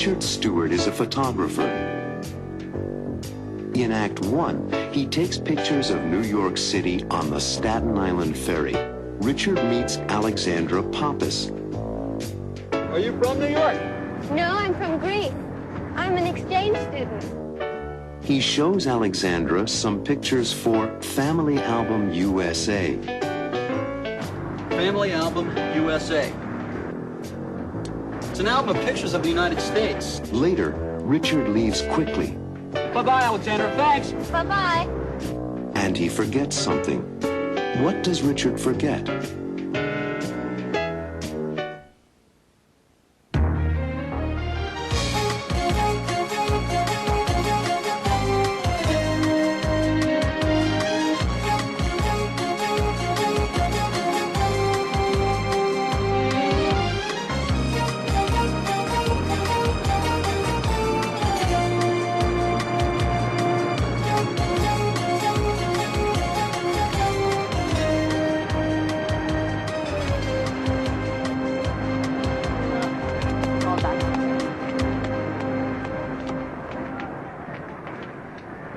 Richard Stewart is a photographer. In Act 1, he takes pictures of New York City on the Staten Island ferry. Richard meets Alexandra Pappas. Are you from New York? No, I'm from Greece. I'm an exchange student. He shows Alexandra some pictures for Family Album U.S.A. Family Album U.S.A. It's an album of pictures of the United States. Later, Richard leaves quickly. Bye-bye, Alexandra. Thanks. Bye-bye. And he forgets something. What does Richard forget?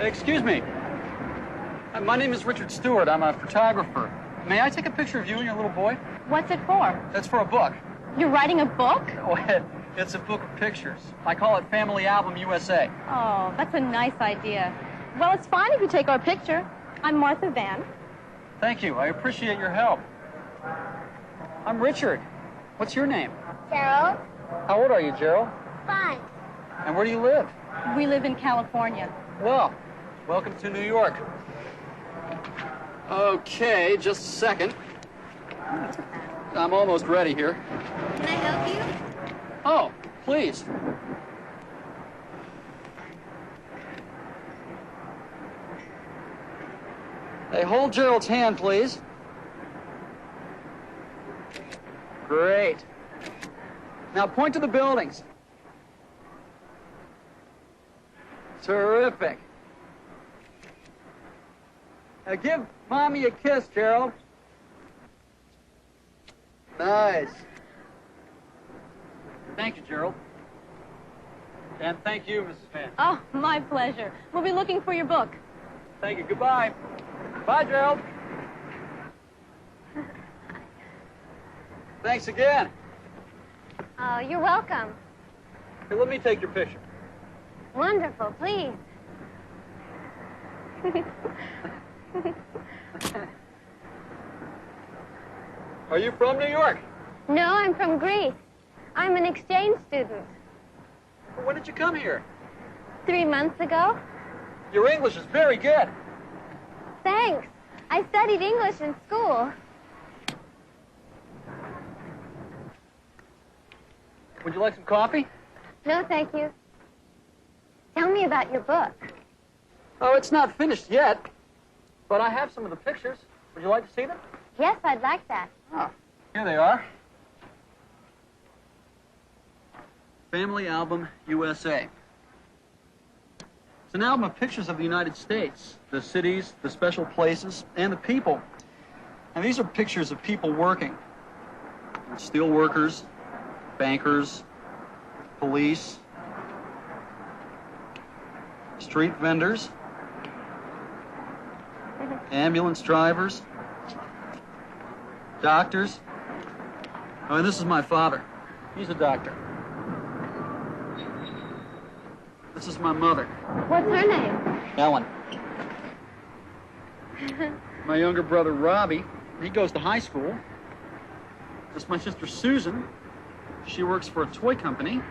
Excuse me. My name is Richard Stewart. I'm a photographer. May I take a picture of you and your little boy? What's it for? That's for a book. You're writing a book? Oh, it's a book of pictures. I call it Family Album USA. Oh, that's a nice idea. Well, it's fine if you take our picture. I'm Martha Van. Thank you. I appreciate your help. I'm Richard. What's your name? Gerald. How old are you, Gerald? 5. And where do you live? We live in California. Well, welcome to New York. Okay, just a second. I'm almost ready here. Can I help you? Oh, please. Hey, hold Gerald's hand, please. Great. Now point to the buildings. Terrific. Now give Mommy a kiss, Gerald. Nice. Thank you, Gerald. And thank you, Mrs. Van. Oh, my pleasure. We'll be looking for your book. Thank you. Goodbye. Bye, Gerald. Thanks again. Oh, you're welcome. Here, let me take your picture. Wonderful, please. Are you from New York? No, I'm from Greece. I'm an exchange student. When did you come here? 3 months ago. Your English is very good. Thanks. I studied English in school. Would you like some coffee? No, thank you. Tell me about your book. Oh, it's not finished yet, but I have some of the pictures. Would you like to see them? Yes, I'd like that. Oh, here they are. Family Album USA. It's an album of pictures of the United States, the cities, the special places, and the people. And these are pictures of people working. Steel workers, bankers, police, street vendors, ambulance drivers, doctors. Oh, and this is my father. He's a doctor. This is my mother. What's her name? Ellen. My younger brother, Robbie, he goes to high school. This is my sister, Susan. She works for a toy company.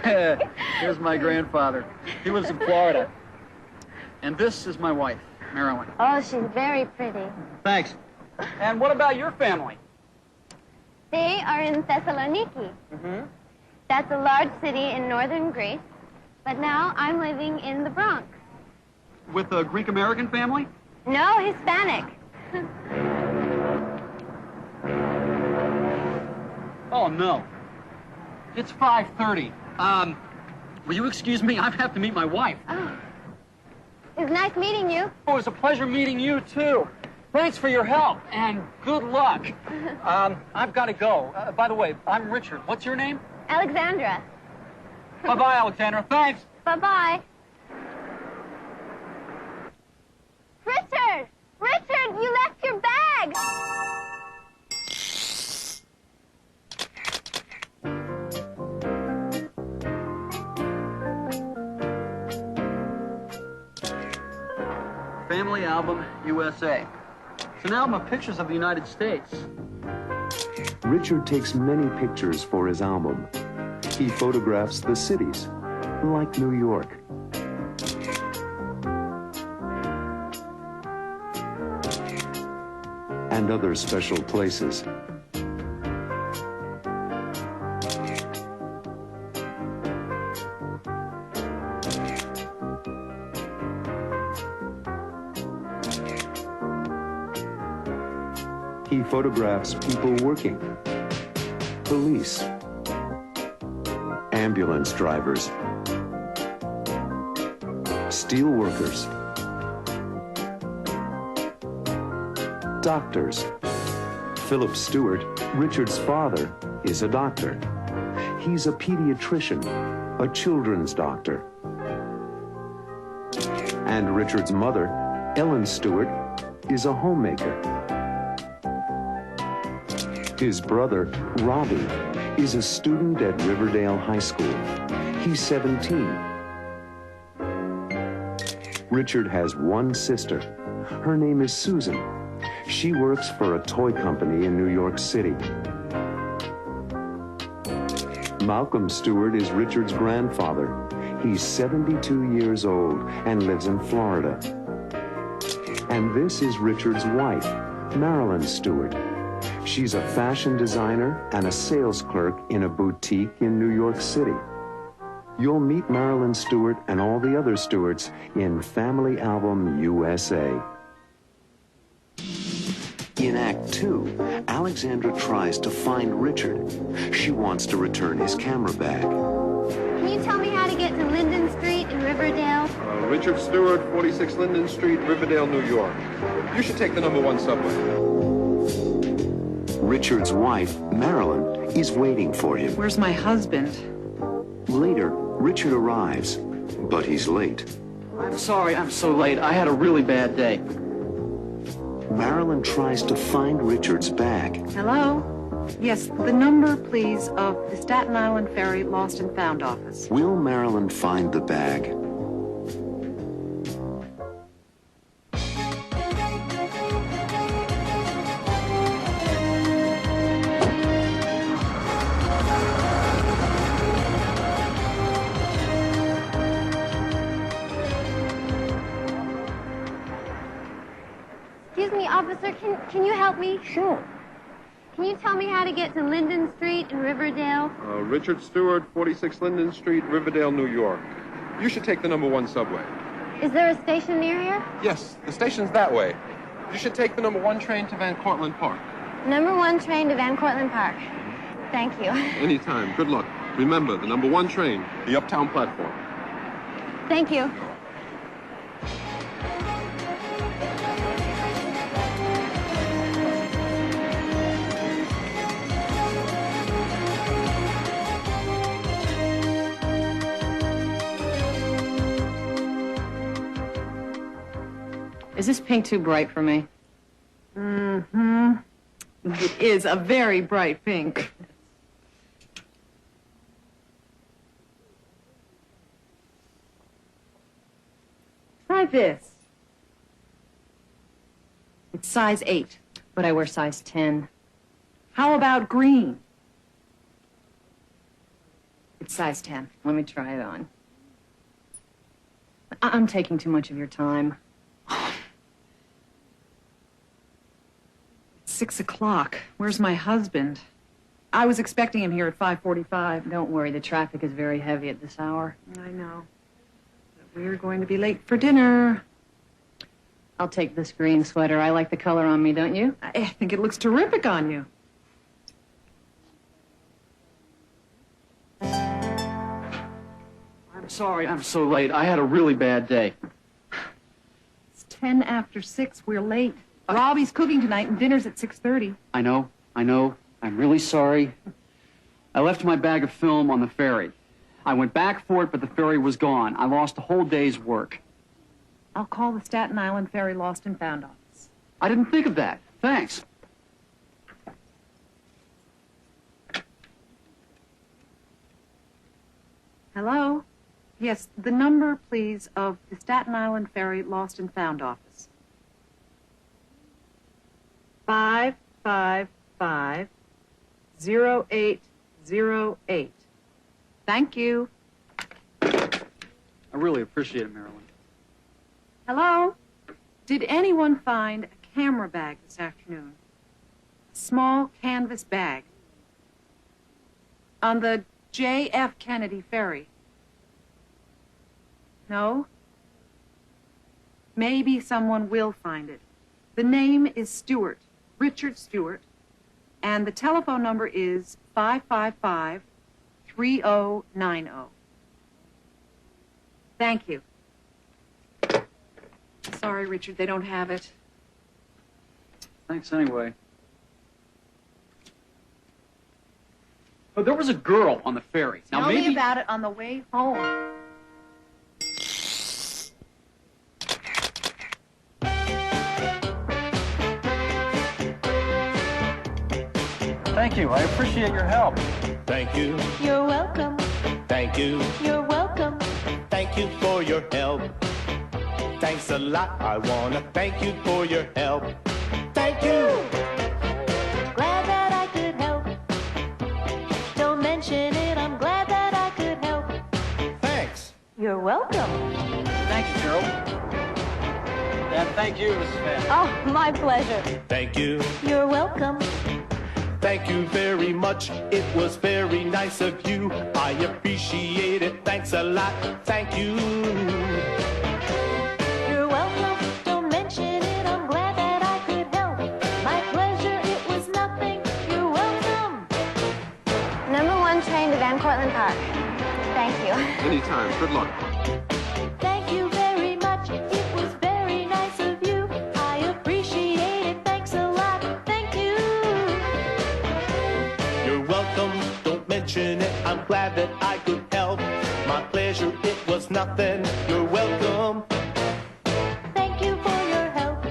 Here's my grandfather. He lives in Florida. And this is my wife, Marilyn. Oh, she's very pretty. Thanks. And what about your family? They are in Thessaloniki. Mm-hmm. That's a large city in northern Greece. But now I'm living in the Bronx. With a Greek-American family? No, Hispanic. Oh, no. It's 5:30. Will you excuse me? I have to meet my wife. Oh. It's nice meeting you. Oh, it was a pleasure meeting you, too. Thanks for your help, and good luck. I've got to go. By the way, I'm Richard. What's your name? Alexandra. Bye-bye, Alexandra. Thanks. Bye-bye. Richard! Richard, you left your bag! Family album, U.S.A. It's an album of pictures of the United States. Richard takes many pictures for his album. He photographs the cities, like New York. And other special places. He photographs people working, police, ambulance drivers, steel workers, doctors. Philip Stewart, Richard's father, is a doctor. He's a pediatrician, a children's doctor. And Richard's mother, Ellen Stewart, is a homemaker. His brother, Robbie, is a student at Riverdale High School. He's 17. Richard has one sister. Her name is Susan. She works for a toy company in New York City. Malcolm Stewart is Richard's grandfather. He's 72 years old and lives in Florida. And this is Richard's wife, Marilyn Stewart. She's a fashion designer and a sales clerk in a boutique in New York City. You'll meet Marilyn Stewart and all the other Stewarts in Family Album U.S.A. In Act 2, Alexandra tries to find Richard. She wants to return his camera bag. Can you tell me how to get to Linden Street in Riverdale? Richard Stewart, 46 Linden Street, Riverdale, New York. You should take the #1 subway. Richard's wife, Marilyn, is waiting for him. Where's my husband? Later, Richard arrives, but he's late. I'm sorry I'm so late. I had a really bad day. Marilyn tries to find Richard's bag. Hello? Yes, the number, please, of the Staten Island Ferry Lost and Found office. Will Marilyn find the bag? Excuse me, officer, can you help me? Sure. Can you tell me how to get to Linden Street in Riverdale? Richard Stewart, 46 Linden Street, Riverdale, New York. You should take the #1 subway. Is there a station near here? Yes, the station's that way. You should take the #1 train to Van Cortlandt Park. #1 train to Van Cortlandt Park. Thank you. Anytime. Good luck. Remember, the #1 train, the uptown platform. Thank you. Is this pink too bright for me? Mm-hmm. It is a very bright pink. Try this. It's size 8, but I wear size 10. How about green? It's size 10. Let me try it on. I'm taking too much of your time. 6 o'clock. Where's my husband? I was expecting him here at 5:45. Don't worry, the traffic is very heavy at this hour. I know. But we're going to be late for dinner. I'll take this green sweater. I like the color on me, don't you? I think it looks terrific on you. I'm sorry I'm so late. I had a really bad day. It's 10 after 6. We're late. Robbie's cooking tonight and dinner's at 6:30. I know. I'm really sorry. I left my bag of film on the ferry. I went back for it, but the ferry was gone. I lost a whole day's work. I'll call the Staten Island Ferry Lost and Found office. I didn't think of that. Thanks. Hello? Yes, the number, please, of the Staten Island Ferry Lost and Found office. 555-0808. Thank you. I really appreciate it, Marilyn. Hello? Did anyone find a camera bag this afternoon? A small canvas bag. On the J.F. Kennedy Ferry. No? Maybe someone will find it. The name is Stewart, Richard Stewart, and the telephone number is 555-3090. Thank you. Sorry, Richard, they don't have it. Thanks anyway. Oh, there was a girl on the ferry. Now, Tell maybe... me about it on the way home. Thank you. I appreciate your help. Thank you. You're welcome. Thank you. You're welcome. Thank you for your help. Thanks a lot. I wanna thank you for your help. Thank you. Glad that I could help. Don't mention it. I'm glad that I could help. Thanks. You're welcome. Thank you, Carol. And thank you, Mrs. Van. Oh, my pleasure. Thank you. You're welcome. Thank you very much. It was very nice of you. I appreciate it. Thanks a lot. Thank you. You're welcome. Don't mention it. I'm glad that I could help. My pleasure. It was nothing. You're welcome. Number 1 train to Van Cortlandt Park. Thank you. Anytime. Good luck. Thank you very much. It was very nice of you. I appreciate it. Thanks a lot. Thank you. You're welcome. Don't mention it. I'm glad that I could help. My pleasure. It was nothing. You're welcome. Thank you for your help.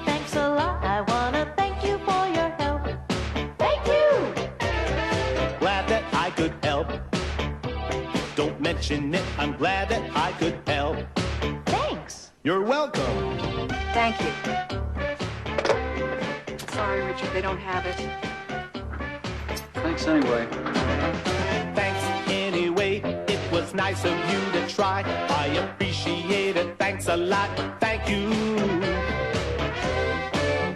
Thanks a lot. I wanna thank you for your help. Thank you. Glad that I could help. Don't mention it. I'm glad that I could help. Thanks. You're welcome. Thank you. Sorry, Richard, they don't have it. Thanks anyway. Thanks anyway. It was nice of you to try. I appreciate it. Thanks a lot. Thank you.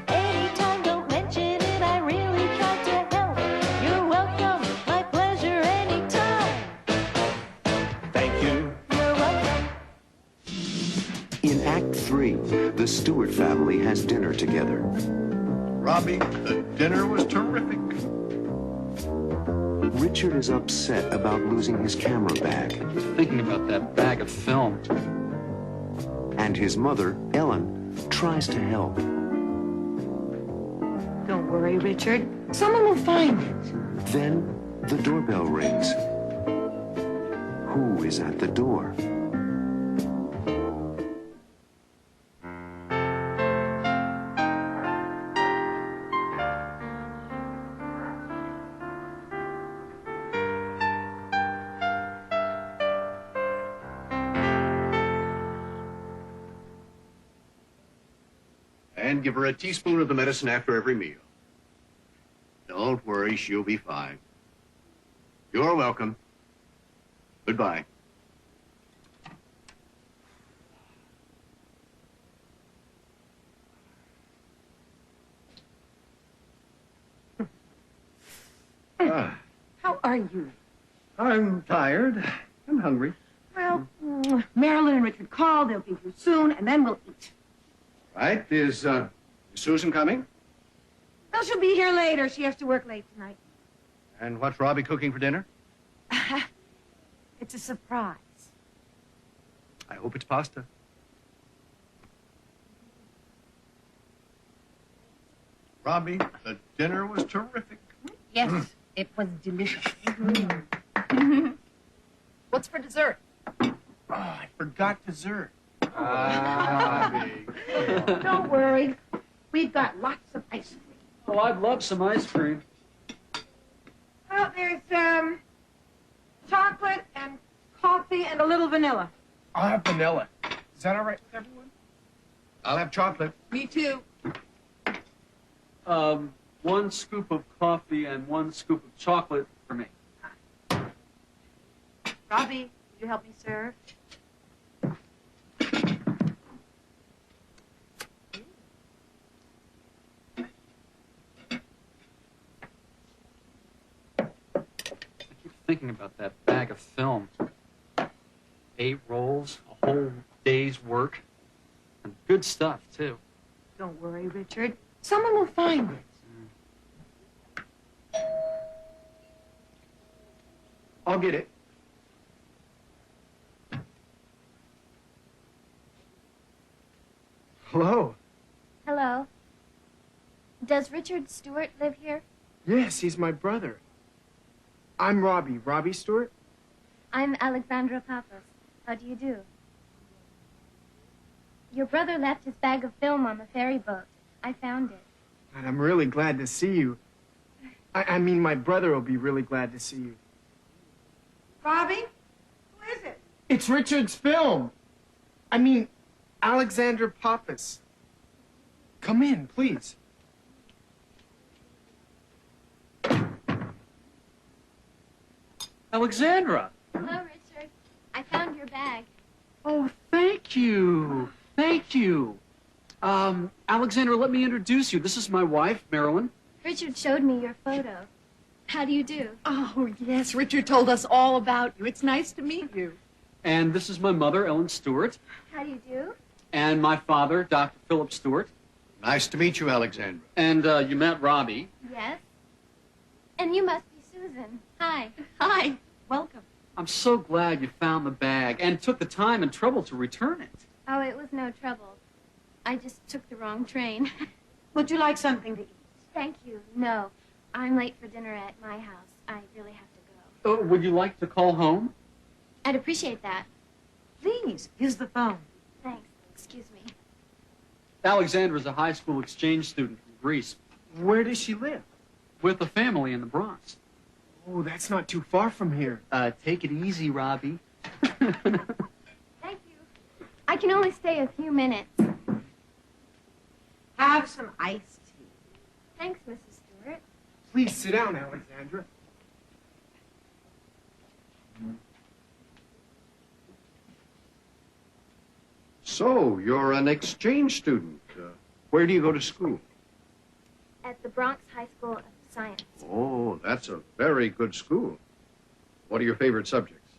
Anytime, don't mention it. I really tried to help. You're welcome. My pleasure. Anytime. Thank you. You're welcome. In Act 3, the Stewart family has dinner together. Robbie, the dinner was terrific. Richard is upset about losing his camera bag, Thinking about that bag of film. and his mother, Ellen, tries to help. Don't worry, Richard. Someone will find it. Then the doorbell rings. Who is at the door? And give her a teaspoon of the medicine after every meal. Don't worry, she'll be fine. You're welcome. Goodbye. How are you? I'm tired. I'm hungry. Well, Marilyn and Richard called. They'll be here soon, and then we'll eat. Right? Is Susan coming? Well, she'll be here later. She has to work late tonight. And what's Robbie cooking for dinner? It's a surprise. I hope it's pasta. Robbie, the dinner was terrific. Yes, It was delicious. What's for dessert? Oh, I forgot dessert. Don't worry. We've got lots of ice cream. Oh, I'd love some ice cream. Well, there's chocolate and coffee and a little vanilla. I'll have vanilla. Is that all right with everyone? I'll have chocolate. Me too. 1 scoop of coffee and 1 scoop of chocolate for me. Robbie, would you help me serve? Thinking about that bag of film. 8 rolls, a whole day's work, and good stuff, too. Don't worry, Richard. Someone will find it. I'll get it. Hello. Hello. Does Richard Stewart live here? Yes, he's my brother. I'm Robbie. Robbie Stewart? I'm Alexandra Pappas. How do you do? Your brother left his bag of film on the ferry boat. I found it. And I'm really glad to see you. I mean, my brother will be really glad to see you. Robbie? Who is it? It's Richard's film. I mean, Alexandra Pappas. Come in, please. Alexandra! Hello, Richard. I found your bag. Oh, thank you. Thank you. Alexandra, let me introduce you. This is my wife, Marilyn. Richard showed me your photo. How do you do? Oh, yes. Richard told us all about you. It's nice to meet you. And this is my mother, Ellen Stewart. How do you do? And my father, Dr. Philip Stewart. Nice to meet you, Alexandra. And you met Robbie. Yes. And you must be Susan. Hi. Hi. Welcome. I'm so glad you found the bag and took the time and trouble to return it. Oh, it was no trouble. I just took the wrong train. Would you like something to eat? Thank you. No. I'm late for dinner at my house. I really have to go. Would you like to call home? I'd appreciate that. Please, use the phone. Thanks. Excuse me. Alexandra's a high school exchange student from Greece Where does she live? with a family in the Bronx. Oh, that's not too far from here. Take it easy, Robbie. Thank you. I can only stay a few minutes. Have some iced tea. Thanks, Mrs. Stewart. Please sit down, Alexandra. So, you're an exchange student. Where do you go to school? At the Bronx High School of Science. Oh, that's a very good school. What are your favorite subjects?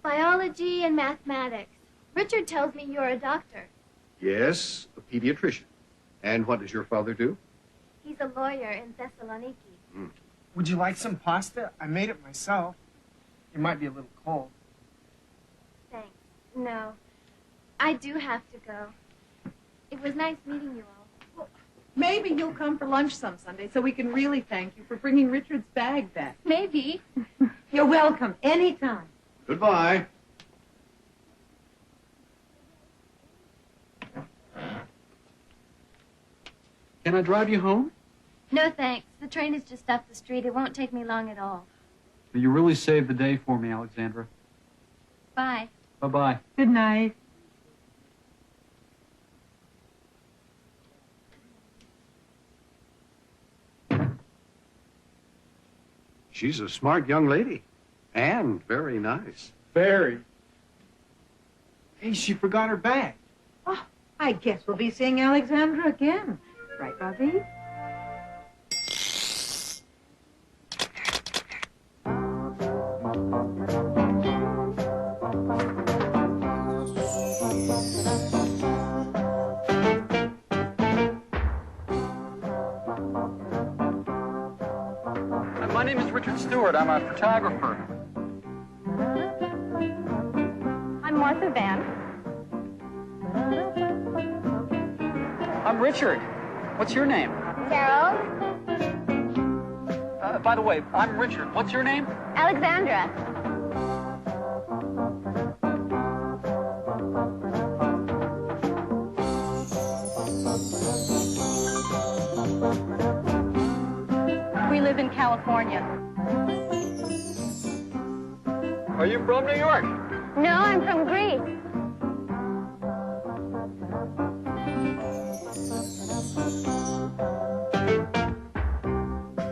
Biology and mathematics. Richard tells me you're a doctor. Yes, a pediatrician. And what does your father do? He's a lawyer in Thessaloniki. Would you like some pasta? I made it myself. It might be a little cold. Thanks. No. I do have to go. It was nice meeting you all. Well, maybe you'll come for lunch some Sunday so we can really thank you for bringing Richard's bag back. Maybe. You're welcome anytime. Goodbye. Can I drive you home? No, thanks. The train is just up the street. It won't take me long at all. You really saved the day for me, Alexandra. Bye. Bye-bye. Good night. She's a smart young lady. And very nice. Very. Hey, she forgot her bag. Oh, I guess we'll be seeing Alexandra again. Right, Robbie? My name is Richard Stewart. I'm a photographer. I'm Martha Van. I'm Richard. What's your name? Carol. By the way, I'm Richard. What's your name? Alexandra. We live in California. Are you from New York? No, I'm from Greece.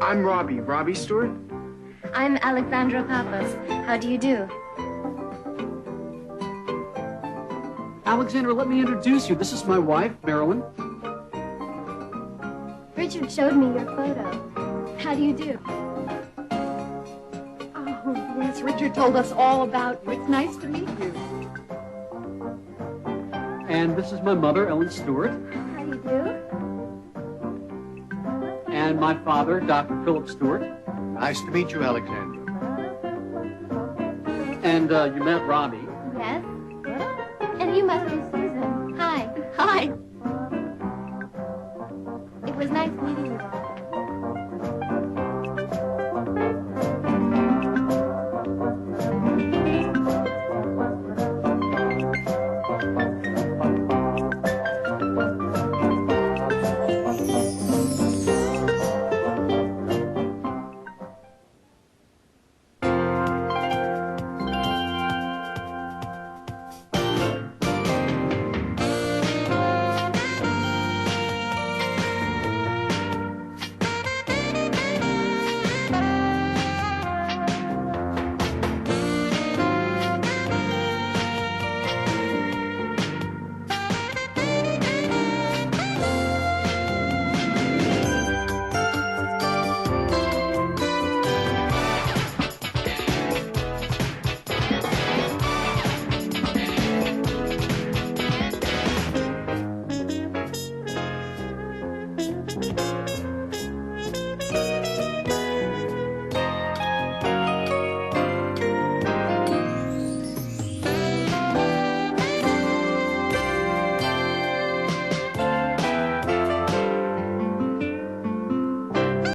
I'm Robbie Stewart. I'm Alexandra Pappas. How do you do? Alexandra, let me introduce you. This is my wife, Marilyn. Richard showed me your photo. How do you do? Oh, yes, Richard told us all about you. It's nice to meet you. And this is my mother, Ellen Stewart. How do you do? And my father, Dr. Philip Stewart. Nice to meet you, Alexandra. And you met Robbie. Yes. And you must be Susan. Hi. Hi. It was nice meeting you all.